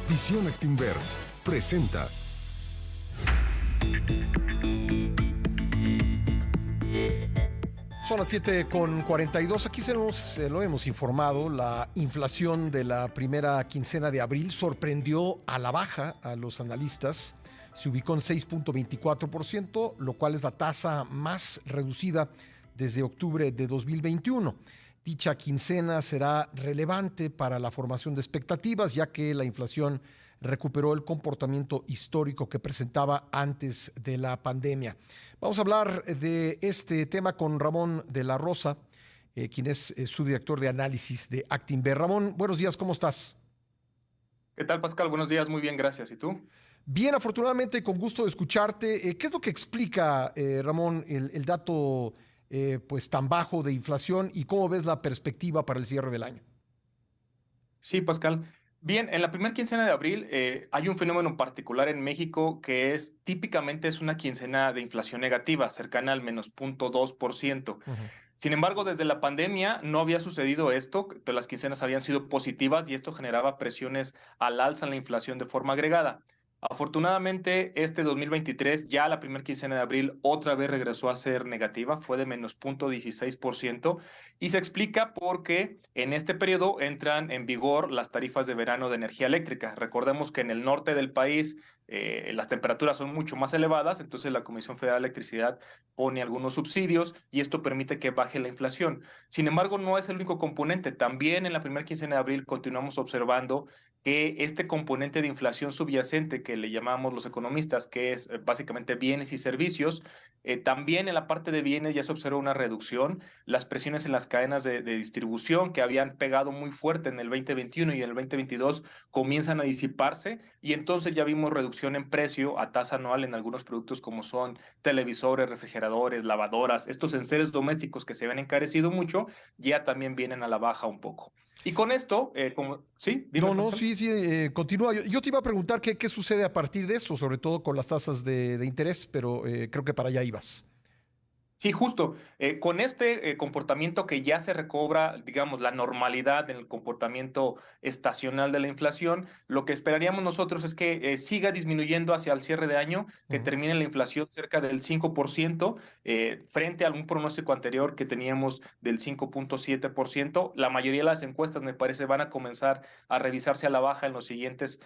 Visión Actinver presenta. Son las 7:42. Aquí lo hemos informado. La inflación de la primera quincena de abril sorprendió a la baja a los analistas. Se ubicó en 6.24%, lo cual es la tasa más reducida desde octubre de 2021. Dicha quincena será relevante para la formación de expectativas, ya que la inflación recuperó el comportamiento histórico que presentaba antes de la pandemia. Vamos a hablar de este tema con Ramón de la Rosa, quien es subdirector de análisis de Actinver. Ramón, buenos días, ¿cómo estás? ¿Qué tal, Pascal? Buenos días, muy bien, gracias. ¿Y tú? Bien, afortunadamente, con gusto de escucharte. ¿Qué es lo que explica, Ramón, el dato pues tan bajo de inflación y cómo ves la perspectiva para el cierre del año? Sí, Pascal. Bien, en la primera quincena de abril hay un fenómeno particular en México que es típicamente es una quincena de inflación negativa, cercana al menos 0.2%. Ujú. Sin embargo, desde la pandemia no había sucedido esto, que las quincenas habían sido positivas y esto generaba presiones al alza en la inflación de forma agregada. Afortunadamente, este 2023, ya la primera quincena de abril, otra vez regresó a ser negativa, fue de menos 0.16%, y se explica porque en este periodo entran en vigor las tarifas de verano de energía eléctrica. Recordemos que en el norte del país las temperaturas son mucho más elevadas, entonces la Comisión Federal de Electricidad pone algunos subsidios y esto permite que baje la inflación. Sin embargo, no es el único componente. También en la primera quincena de abril continuamos observando que este componente de inflación subyacente que le llamamos los economistas, que es básicamente bienes y servicios, también en la parte de bienes ya se observa una reducción. Las presiones en las cadenas de distribución que habían pegado muy fuerte en el 2021 y en el 2022 comienzan a disiparse y entonces ya vimos reducción en precio a tasa anual en algunos productos como son televisores, refrigeradores, lavadoras, estos enseres domésticos que se habían encarecido mucho, ya también vienen a la baja un poco. Y con esto, sí, dime, No, no, Pascal. sí, sí, continúa. Yo te iba a preguntar qué sucede a partir de eso, sobre todo con las tasas de interés, pero creo que para allá ibas. Sí, justo. Con este comportamiento que ya se recobra, digamos, la normalidad en el comportamiento estacional de la inflación, lo que esperaríamos nosotros es que siga disminuyendo hacia el cierre de año, que Ujú. termine la inflación cerca del 5%, frente a algún pronóstico anterior que teníamos del 5.7%. La mayoría de las encuestas, me parece, van a comenzar a revisarse a la baja en los siguientes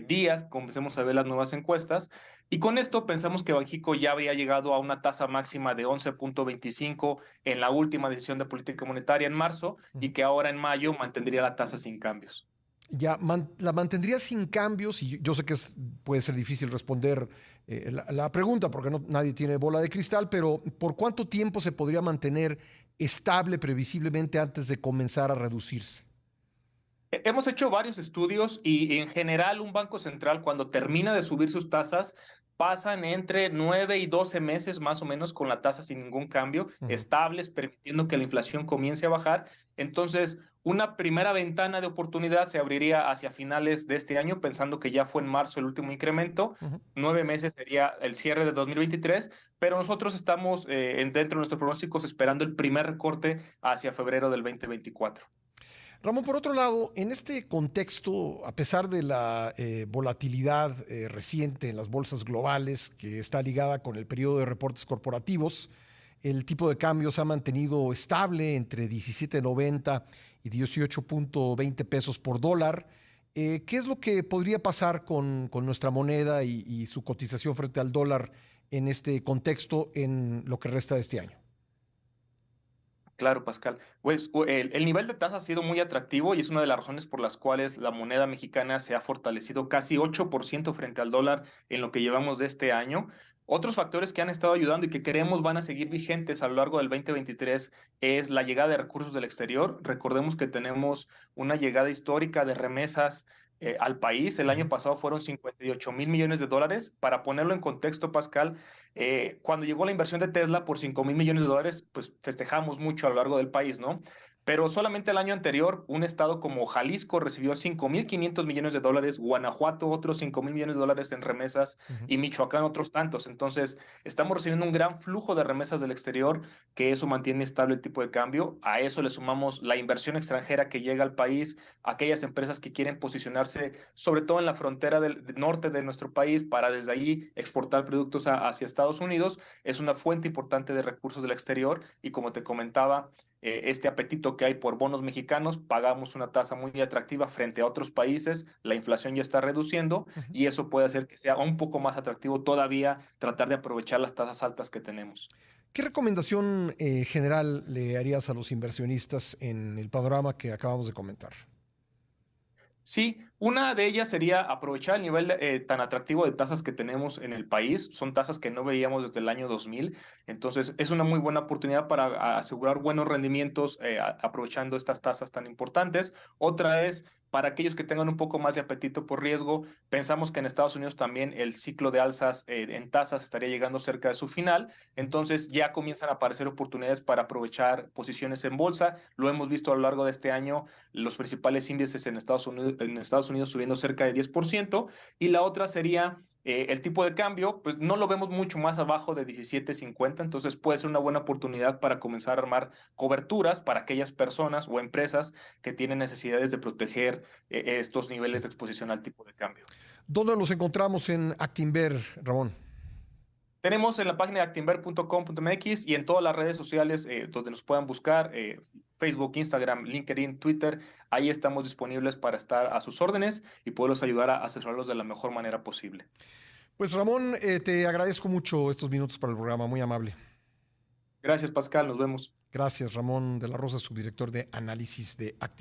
días, comencemos a ver las nuevas encuestas. Y con esto pensamos que Banxico ya había llegado a una tasa máxima de 11.25 en la última decisión de política monetaria en marzo y Ujú. que ahora en mayo mantendría la tasa sin cambios. Ya, la mantendría sin cambios y yo sé que puede ser difícil responder la pregunta porque nadie tiene bola de cristal, pero ¿por cuánto tiempo se podría mantener estable previsiblemente antes de comenzar a reducirse? Hemos hecho varios estudios y en general un banco central cuando termina de subir sus tasas pasan entre 9 y 12 meses más o menos con la tasa sin ningún cambio, Ujú. estables, permitiendo que la inflación comience a bajar. Entonces, una primera ventana de oportunidad se abriría hacia finales de este año, pensando que ya fue en marzo el último incremento. Ujú. 9 meses sería el cierre de 2023, pero nosotros estamos dentro de nuestros pronósticos esperando el primer recorte hacia febrero del 2024. Ramón, por otro lado, en este contexto, a pesar de la volatilidad reciente en las bolsas globales, que está ligada con el periodo de reportes corporativos, el tipo de cambio se ha mantenido estable entre 17.90 y 18.20 pesos por dólar. ¿Qué es lo que podría pasar con nuestra moneda y su cotización frente al dólar en este contexto en lo que resta de este año? Claro, Pascal. Pues el nivel de tasa ha sido muy atractivo y es una de las razones por las cuales la moneda mexicana se ha fortalecido casi 8% frente al dólar en lo que llevamos de este año. Otros factores que han estado ayudando y que creemos van a seguir vigentes a lo largo del 2023 es la llegada de recursos del exterior. Recordemos que tenemos una llegada histórica de remesas al país. El año Ujú. pasado fueron 58.000 millones de dólares. Para ponerlo en contexto, Pascal, cuando llegó la inversión de Tesla por 5.000 millones de dólares, pues festejamos mucho a lo largo del país, ¿no? Pero solamente el año anterior, un estado como Jalisco recibió 5.500 millones de dólares, Guanajuato otros 5.000 millones de dólares en remesas Ujú. y Michoacán otros tantos. Entonces, estamos recibiendo un gran flujo de remesas del exterior, que eso mantiene estable el tipo de cambio. A eso le sumamos la inversión extranjera que llega al país, aquellas empresas que quieren posicionarse, sobre todo en la frontera del norte de nuestro país, para desde ahí exportar productos hacia Estados Unidos. Es una fuente importante de recursos del exterior y como te comentaba, este apetito que hay por bonos mexicanos, pagamos una tasa muy atractiva frente a otros países, la inflación ya está reduciendo Ujú. y eso puede hacer que sea un poco más atractivo todavía tratar de aprovechar las tasas altas que tenemos. ¿Qué recomendación general le harías a los inversionistas en el panorama que acabamos de comentar? Sí, una de ellas sería aprovechar el nivel tan atractivo de tasas que tenemos en el país. Son tasas que no veíamos desde el año 2000. Entonces, es una muy buena oportunidad para asegurar buenos rendimientos aprovechando estas tasas tan importantes. Otra es para aquellos que tengan un poco más de apetito por riesgo. Pensamos que en Estados Unidos también el ciclo de alzas en tasas estaría llegando cerca de su final. Entonces, ya comienzan a aparecer oportunidades para aprovechar posiciones en bolsa. Lo hemos visto a lo largo de este año, los principales índices en Estados Unidos subiendo cerca de 10%, y la otra sería el tipo de cambio, pues no lo vemos mucho más abajo de 17.50, entonces puede ser una buena oportunidad para comenzar a armar coberturas para aquellas personas o empresas que tienen necesidades de proteger estos Sí. niveles de exposición al tipo de cambio. ¿Dónde los encontramos en Actinver, Ramón? Tenemos en la página de actinver.com.mx y en todas las redes sociales donde nos puedan buscar, Facebook, Instagram, LinkedIn, Twitter, ahí estamos disponibles para estar a sus órdenes y poderlos ayudar a asesorarlos de la mejor manera posible. Pues Ramón, te agradezco mucho estos minutos para el programa, muy amable. Gracias, Pascal, nos vemos. Gracias, Ramón de la Rosa, subdirector de análisis de Actinver.